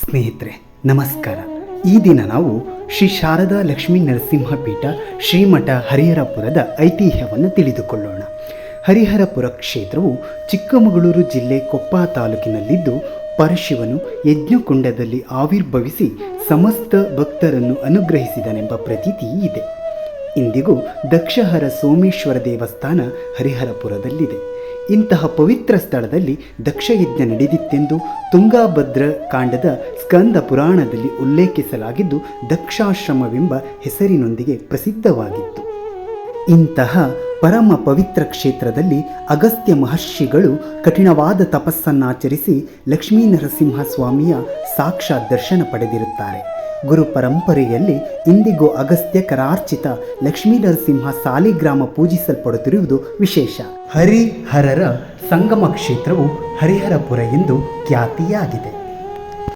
ಸ್ನೇಹಿತರೆ ನಮಸ್ಕಾರ. ಈ ದಿನ ನಾವು ಶ್ರೀ ಶಾರದಾ ಲಕ್ಷ್ಮೀ ನರಸಿಂಹ ಪೀಠ ಶ್ರೀಮಠ ಹರಿಹರಪುರದ ಐತಿಹ್ಯವನ್ನು ತಿಳಿದುಕೊಳ್ಳೋಣ. ಹರಿಹರಪುರ ಕ್ಷೇತ್ರವು ಚಿಕ್ಕಮಗಳೂರು ಜಿಲ್ಲೆ ಕೊಪ್ಪ ತಾಲೂಕಿನಲ್ಲಿದ್ದು, ಪರಶಿವನು ಯಜ್ಞಕುಂಡದಲ್ಲಿ ಆವಿರ್ಭವಿಸಿ ಸಮಸ್ತ ಭಕ್ತರನ್ನು ಅನುಗ್ರಹಿಸಿದನೆಂಬ ಪ್ರತೀತಿ ಇದೆ. ಇಂದಿಗೂ ದಕ್ಷಹರ ಸೋಮೇಶ್ವರ ದೇವಸ್ಥಾನ ಹರಿಹರಪುರದಲ್ಲಿದೆ. ಇಂತಹ ಪವಿತ್ರ ಸ್ಥಳದಲ್ಲಿ ದಕ್ಷಯಜ್ಞ ನಡೆದಿತ್ತೆಂದು ತುಂಗಾಭದ್ರ ಕಾಂಡದ ಸ್ಕಂದ ಪುರಾಣದಲ್ಲಿ ಉಲ್ಲೇಖಿಸಲಾಗಿದ್ದು, ದಕ್ಷಾಶ್ರಮವೆಂಬ ಹೆಸರಿನೊಂದಿಗೆ ಪ್ರಸಿದ್ಧವಾಗಿತ್ತು. ಇಂತಹ ಪರಮ ಪವಿತ್ರ ಕ್ಷೇತ್ರದಲ್ಲಿ ಅಗಸ್ತ್ಯ ಮಹರ್ಷಿಗಳು ಕಠಿಣವಾದ ತಪಸ್ಸನ್ನಾಚರಿಸಿ ಲಕ್ಷ್ಮೀ ನರಸಿಂಹ ಸ್ವಾಮಿಯ ಸಾಕ್ಷಾತ್ ದರ್ಶನ ಪಡೆದಿರುತ್ತಾರೆ. ಗುರು ಪರಂಪರೆಯಲ್ಲಿ ಇಂದಿಗೂ ಅಗಸ್ತ್ಯ ಕರಾರ್ಚಿತ ಲಕ್ಷ್ಮೀ ನರಸಿಂಹ ಸಾಲಿಗ್ರಾಮ ಪೂಜಿಸಲ್ಪಡುತ್ತಿರುವುದು ವಿಶೇಷ. ಹರಿಹರರ ಸಂಗಮ ಕ್ಷೇತ್ರವು ಹರಿಹರಪುರ ಎಂದು ಖ್ಯಾತಿಯಾಗಿದೆ.